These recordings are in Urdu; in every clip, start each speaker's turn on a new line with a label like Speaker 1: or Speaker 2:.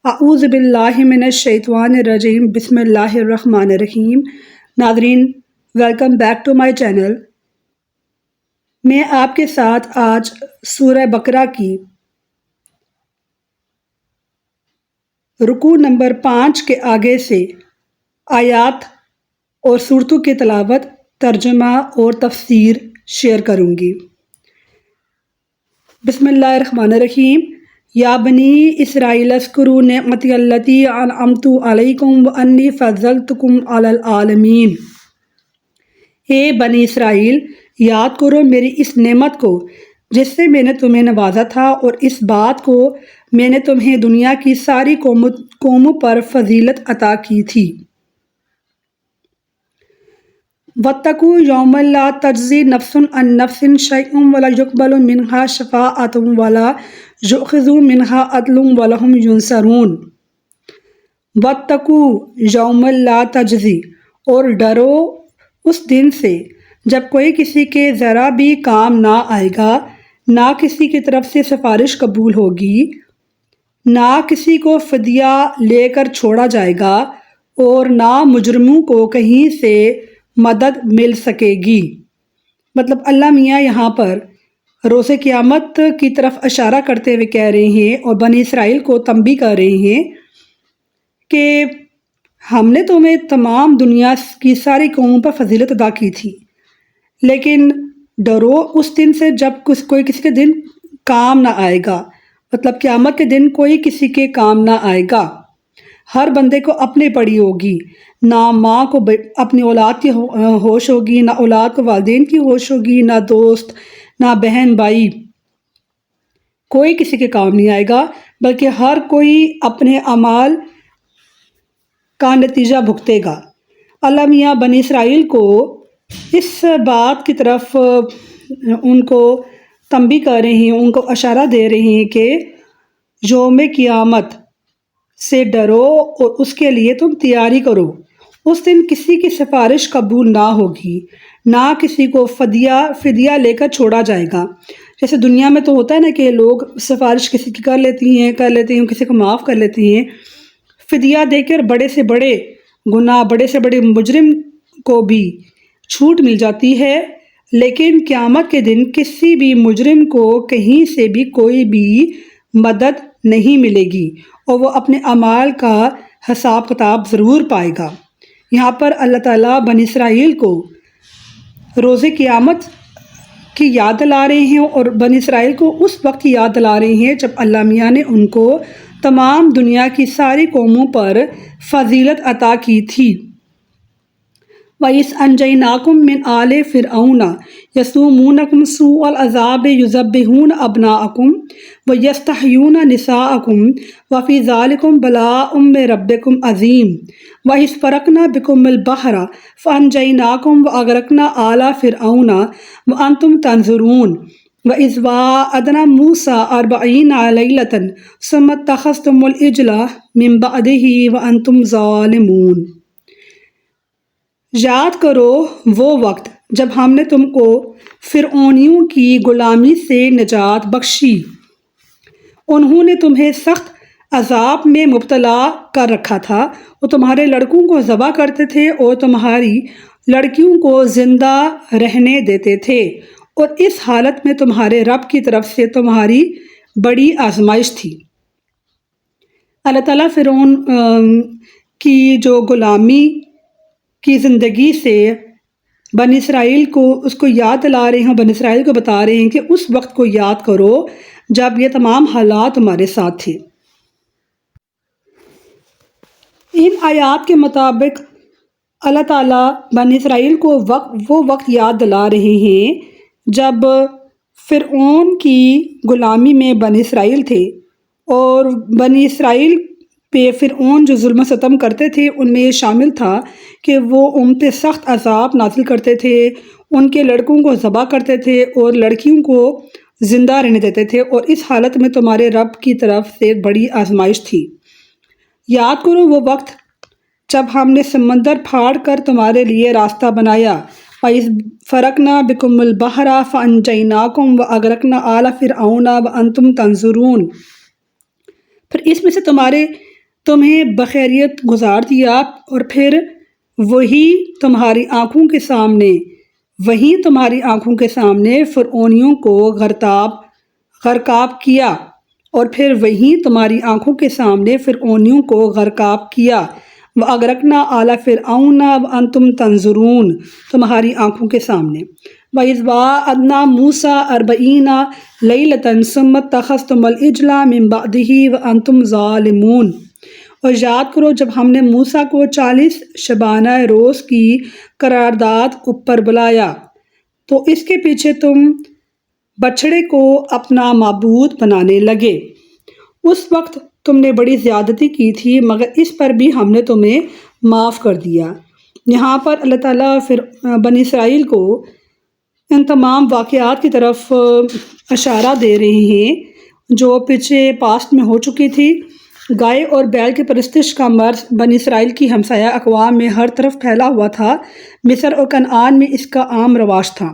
Speaker 1: اعوذ باللہ من الشیطان الرجیم، بسم اللہ الرحمن الرحیم۔ ناظرین، welcome back to my channel. میں آپ کے ساتھ آج سورہ بقرہ کی رکوع نمبر 5 کے آگے سے آیات اور صورتوں کی تلاوت، ترجمہ اور تفسیر شیئر کروں گی۔ بسم اللہ الرحمن الرحیم۔ یا بنی اسرائیل اذکروا نعمتی التی انعمت علیکم وانی فضلتکم علی العالمین۔ اے بنی اسرائیل، یاد کرو میری اس نعمت کو جس سے میں نے تمہیں نوازا تھا، اور اس بات کو میں نے تمہیں دنیا کی ساری قوموں پر فضیلت عطا کی تھی۔ واتقوا یوما لا تجزی نفس عن نفس شیئا ولا یقبل منها شفاعۃ ولا یؤخذ منها عدل ولهم ینصرون۔ واتقوا یوما لا تجزی، اور ڈرو اس دن سے جب کوئی کسی کے ذرا بھی کام نہ آئے گا، نہ کسی کی طرف سے سفارش قبول ہوگی، نہ کسی کو فدیہ لے کر چھوڑا جائے گا، اور نہ مجرموں کو کہیں سے مدد مل سکے گی۔ مطلب اللہ میاں یہاں پر روز قیامت کی طرف اشارہ کرتے ہوئے کہہ رہے ہیں اور بنی اسرائیل کو تنبیہ کر رہے ہیں کہ ہم نے تمہیں تمام دنیا کی ساری قوموں پر فضیلت ادا کی تھی، لیکن ڈرو اس دن سے جب کوئی کسی کے دن کام نہ آئے گا۔ مطلب قیامت کے دن کوئی کسی کے کام نہ آئے گا، ہر بندے کو اپنے پڑی ہوگی، نہ ماں کو اپنی اولاد کی ہوش ہوگی، نہ اولاد کو والدین کی ہوش ہوگی، نہ دوست، نہ بہن بھائی، کوئی کسی کے کام نہیں آئے گا، بلکہ ہر کوئی اپنے اعمال کا نتیجہ بھگتے گا۔ اللہ میاں بنی اسرائیل کو اس بات کی طرف ان کو تنبیہ کر رہے ہیں، ان کو اشارہ دے رہے ہیں کہ یوم قیامت سے ڈرو اور اس کے لیے تم تیاری کرو۔ اس دن کسی کی سفارش قبول نہ ہوگی، نہ کسی کو فدیہ لے کر چھوڑا جائے گا۔ جیسے دنیا میں تو ہوتا ہے نا کہ لوگ سفارش کسی کی کر لیتے ہیں، کسی کو معاف کر لیتے ہیں، فدیہ دے کر بڑے سے بڑے گناہ، بڑے سے بڑے مجرم کو بھی چھوٹ مل جاتی ہے، لیکن قیامت کے دن کسی بھی مجرم کو کہیں سے بھی کوئی بھی مدد نہیں ملے گی، اور وہ اپنے اعمال کا حساب کتاب ضرور پائے گا۔ یہاں پر اللہ تعالیٰ بنی اسرائیل کو روز قیامت کی یاد دلا رہے ہیں، اور بنی اسرائیل کو اس وقت کی یاد دلا رہے ہیں جب اللہ میاں نے ان کو تمام دنیا کی ساری قوموں پر فضیلت عطا کی تھی۔ وَإِذْ أَنْجَيْنَاكُمْ مِنْ آلِ فِرْعَوْنَ يَسُومُونَكُمْ سُوءَ الْعَذَابِ يُذَبِّحُونَ أَبْنَاءَكُمْ وَيَسْتَحْيُونَ نِسَاءَكُمْ وَفِي ذَلِكُمْ بَلَاءٌ مِّن رَبِّكُمْ عَظِيمٌ وَإِذْ فَرَقْنَا بِكُمُ الْبَحْرَ فَأَنْجَيْنَاكُمْ وَأَغْرَقْنَا آلَ فِرْعَوْنَ وَأَنْتُمْ تَنظُرُونَ وَإِذْ وَاعَدْنَا مُوسَىٰ 40 لَيْلَةً ثُمَّ اتَّخَذْتُمُ الْعِجْلَ مِن بَعْدِهِ وَأَنْتُمْ ظَالِمُونَ۔ یاد کرو وہ وقت جب ہم نے تم کو فرعونیوں کی غلامی سے نجات بخشی، انہوں نے تمہیں سخت عذاب میں مبتلا کر رکھا تھا، وہ تمہارے لڑکوں کو ذبح کرتے تھے اور تمہاری لڑکیوں کو زندہ رہنے دیتے تھے، اور اس حالت میں تمہارے رب کی طرف سے تمہاری بڑی آزمائش تھی۔ اللہ تعالیٰ فرعون کی جو غلامی کی زندگی سے بنی اسرائیل کو اس کو یاد دلا رہے ہیں، بنی اسرائیل کو بتا رہے ہیں کہ اس وقت کو یاد کرو جب یہ تمام حالات تمہارے ساتھ تھے۔ ان آیات کے مطابق اللہ تعالیٰ بنی اسرائیل کو وہ وقت یاد دلا رہے ہیں جب فرعون کی غلامی میں بنی اسرائیل تھے، اور بنی اسرائیل پہ فرعون جو ظلم و ستم کرتے تھے ان میں یہ شامل تھا کہ وہ ان پہ سخت عذاب نازل کرتے تھے، ان کے لڑکوں کو ذبح کرتے تھے اور لڑکیوں کو زندہ رہنے دیتے تھے، اور اس حالت میں تمہارے رب کی طرف سے بڑی آزمائش تھی۔ یاد کرو وہ وقت جب ہم نے سمندر پھاڑ کر تمہارے لیے راستہ بنایا، وَإِذْ فَرَقْنَا بِكُمُ الْبَحْرَ فَأَنْجَيْنَاكُمْ وَأَغْرَقْنَا آلَ فِرْعَوْنَ وَأَنْتُمْ تَنظُرُونَ۔ پھر اس میں سے تمہارے تمہیں بخیریت گزار دیا، اور پھر وہی تمہاری آنکھوں کے سامنے فرعونیوں کو غرقاب کیا، اور پھر وہی تمہاری آنکھوں کے سامنے فرعونیوں کو غرقاب کیا۔ وَأَغْرَقْنَا آلَ فِرْعَوْنَ وَأَنْتُمْ تَنظُرُونَ، تمہاری آنکھوں کے سامنے۔ وَإِذْ وَاعَدْنَا مُوسَىٰ 40 لَيْلَةً ثُمَّ اتَّخَذْتُمُ الْعِجْلَ مِن بَعْدِهِ وَأَنْتُمْ ظَالِمُونَ، اور یاد کرو جب ہم نے موسیٰ کو 40 شبانہ روز کی قرارداد اوپر بلایا، تو اس کے پیچھے تم بچھڑے کو اپنا معبود بنانے لگے۔ اس وقت تم نے بڑی زیادتی کی تھی، مگر اس پر بھی ہم نے تمہیں معاف کر دیا۔ یہاں پر اللہ تعالیٰ بنی اسرائیل کو ان تمام واقعات کی طرف اشارہ دے رہے ہیں جو پیچھے پاسٹ میں ہو چکی تھی۔ گائے اور بیل کی پرستش کا مرض بنی اسرائیل کی ہمسایہ اقوام میں ہر طرف پھیلا ہوا تھا۔ مصر اور کنعان میں اس کا عام رواج تھا۔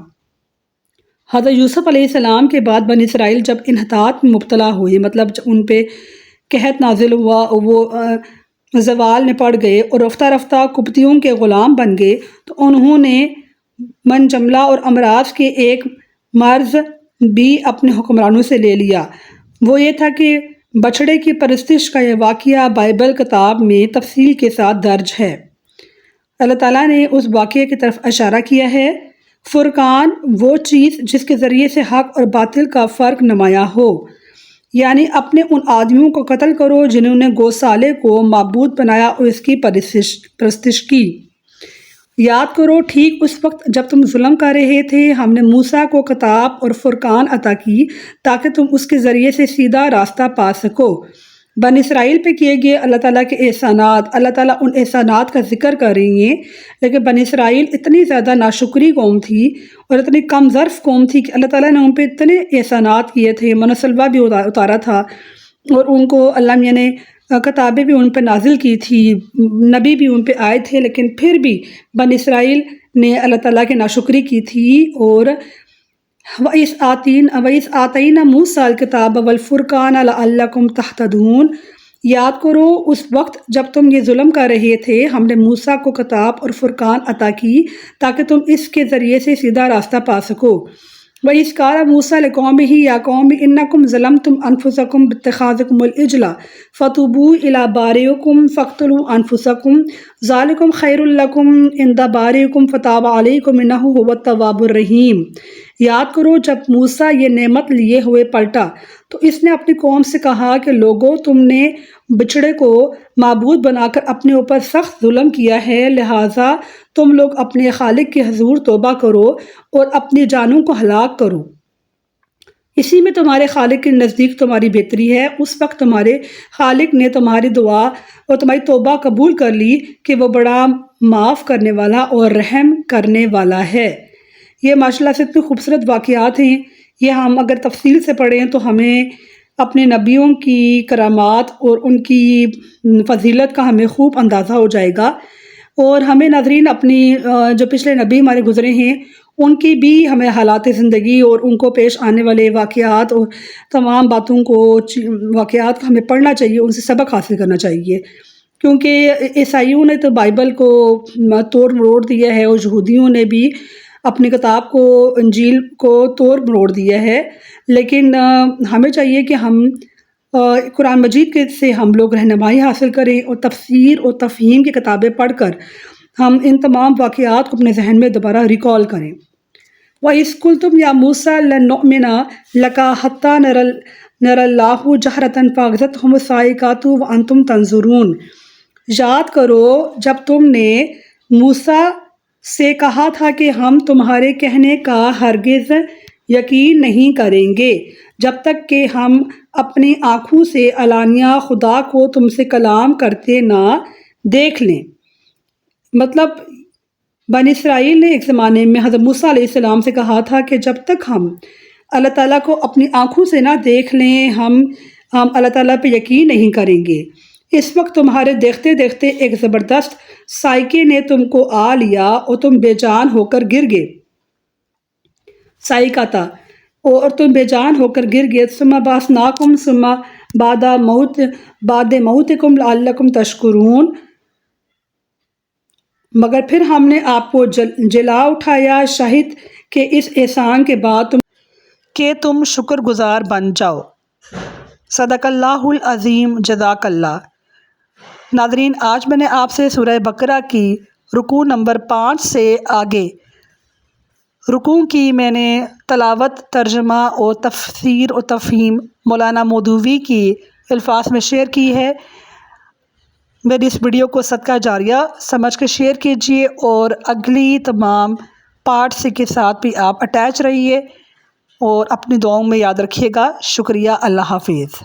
Speaker 1: حضرت یوسف علیہ السلام کے بعد بنی اسرائیل جب انحطاط میں مبتلا ہوئے، مطلب ان پہ قحط نازل ہوا، وہ زوال میں پڑ گئے اور رفتہ رفتہ قبطیوں کے غلام بن گئے، تو انہوں نے منجملہ اور امراض کے ایک مرض بھی اپنے حکمرانوں سے لے لیا۔ وہ یہ تھا کہ بچھڑے کی پرستش کا یہ واقعہ بائبل کتاب میں تفصیل کے ساتھ درج ہے۔ اللہ تعالیٰ نے اس واقعے کی طرف اشارہ کیا ہے۔ فرقان وہ چیز جس کے ذریعے سے حق اور باطل کا فرق نمایاں ہو، یعنی اپنے ان آدمیوں کو قتل کرو جنہوں نے گوسالے کو معبود بنایا اور اس کی پرستش کی۔ یاد کرو ٹھیک اس وقت جب تم ظلم کر رہے تھے، ہم نے موسیٰ کو کتاب اور فرقان عطا کی تاکہ تم اس کے ذریعے سے سیدھا راستہ پا سکو۔ بنی اسرائیل پہ کیے گئے اللہ تعالیٰ کے احسانات، اللہ تعالیٰ ان احسانات کا ذکر کر رہی ہیں، لیکن بنی اسرائیل اتنی زیادہ ناشکری قوم تھی اور اتنی کم ظرف قوم تھی کہ اللہ تعالیٰ نے ان پہ اتنے احسانات کیے تھے، من و سلوہ بھی اتارا تھا، اور ان کو اللہ میاں نے کتابیں بھی ان پہ نازل کی تھی، نبی بھی ان پہ آئے تھے، لیکن پھر بھی بنی اسرائیل نے اللہ تعالیٰ کی ناشکری کی تھی۔ اور وَإِذْ آتَيْنَا مُوسَىٰ الْكِتَابَ وَالْفُرْقَانَ لَعَلَّكُمْ تَهْتَدُونَ، یاد کرو اس وقت جب تم یہ ظلم کر رہے تھے، ہم نے موسیٰ کو کتاب اور فرقان عطا کی تاکہ تم اس کے ذریعے سے سیدھا راستہ پا سکو۔ وَإِذْ قَالَ مُوسَىٰ لِقَوْمِهِ يَا قَوْمِ إِنَّكُمْ ظَلَمْتُمْ أَنفُسَكُمْ بِاتِّخَاذِكُمُ الْعِجْلَ فَتُوبُوا إِلَىٰ بَارِئِكُمْ فَاقْتُلُوا أَنفُسَكُمْ ذَٰلِكُمْ خَيْرٌ لَكُمْ عِندَ بَارِئِكُمْ فَتَابَ عَلَيْكُمْ إِنَّهُ هُوَ التَّوَّابُ الرَّحِيمُ۔ یاد کرو جب موسیٰ یہ نعمت لیے ہوئے پلٹا تو اس نے اپنی قوم سے کہا کہ لوگو، تم نے بچھڑے کو معبود بنا کر اپنے اوپر سخت ظلم کیا ہے، لہٰذا تم لوگ اپنے خالق کے حضور توبہ کرو اور اپنی جانوں کو ہلاک کرو۔ اسی میں تمہارے خالق کے نزدیک تمہاری بہتری ہے۔ اس وقت تمہارے خالق نے تمہاری دعا اور تمہاری توبہ قبول کر لی کہ وہ بڑا معاف کرنے والا اور رحم کرنے والا ہے۔ یہ ماشاءاللہ سے اتنے خوبصورت واقعات ہیں، یہ ہم اگر تفصیل سے پڑھیں تو ہمیں اپنے نبیوں کی کرامات اور ان کی فضیلت کا ہمیں خوب اندازہ ہو جائے گا، اور ہمیں ناظرین اپنی جو پچھلے نبی ہمارے گزرے ہیں ان کی بھی ہمیں حالات زندگی اور ان کو پیش آنے والے واقعات اور تمام باتوں کو واقعات کو ہمیں پڑھنا چاہیے، ان سے سبق حاصل کرنا چاہیے، کیونکہ عیسائیوں نے تو بائبل کو توڑ مروڑ دیا ہے اور یہودیوں نے بھی اپنی کتاب کو، انجیل کو توڑ مروڑ دیا ہے، لیکن ہمیں چاہیے کہ ہم قرآن مجید سے ہم لوگ رہنمائی حاصل کریں اور تفسیر اور تفہیم کی کتابیں پڑھ کر ہم ان تمام واقعات کو اپنے ذہن میں دوبارہ ریکال کریں۔ وَإِذْ قُلْتُمْ يَا مُوسَىٰ لَن نُؤْمِنَ لَكَ حَتَّىٰ نَرَى اللَّهَ جَهْرَةً فَأَخَذَتْكُمُ الصَّاعِقَةُ وَأَنْتُمْ تَنظُرُونَ، یاد کرو جب تم نے موسیٰ سے کہا تھا کہ ہم تمہارے کہنے کا ہرگز یقین نہیں کریں گے جب تک کہ ہم اپنی آنکھوں سے علانیہ خدا کو تم سے کلام کرتے نہ دیکھ لیں۔ مطلب بنی اسرائیل نے ایک زمانے میں حضرت موسیٰ علیہ السلام سے کہا تھا کہ جب تک ہم اللہ تعالیٰ کو اپنی آنکھوں سے نہ دیکھ لیں ہم اللہ تعالیٰ پہ یقین نہیں کریں گے۔ اس وقت تمہارے دیکھتے دیکھتے ایک زبردست سائیکے نے تم کو آ لیا اور تم بے جان ہو کر گر گئے، سائیکاتا، اور تم بے جان ہو کر گر گئے۔ ثم بعثناکم ثم بعد موتکم لعلکم تشکرون، مگر پھر ہم نے آپ کو جلا اٹھایا شاہد کہ اس احسان کے بعد تم شکر گزار بن جاؤ۔ صدق اللہ العظیم، جزاک اللہ۔ ناظرین، آج میں نے آپ سے سورہ بقرہ کی رکوع نمبر 5 سے آگے رکوع کی میں نے تلاوت، ترجمہ اور تفسیر و تفہیم مولانا مودودی کی الفاظ میں شیئر کی ہے۔ میری اس ویڈیو کو صدقہ جاریہ سمجھ کے شیئر کیجیے اور اگلی تمام پارٹس کے ساتھ بھی آپ اٹیچ رہیے اور اپنی دعاؤں میں یاد رکھیے گا۔ شکریہ، اللہ حافظ۔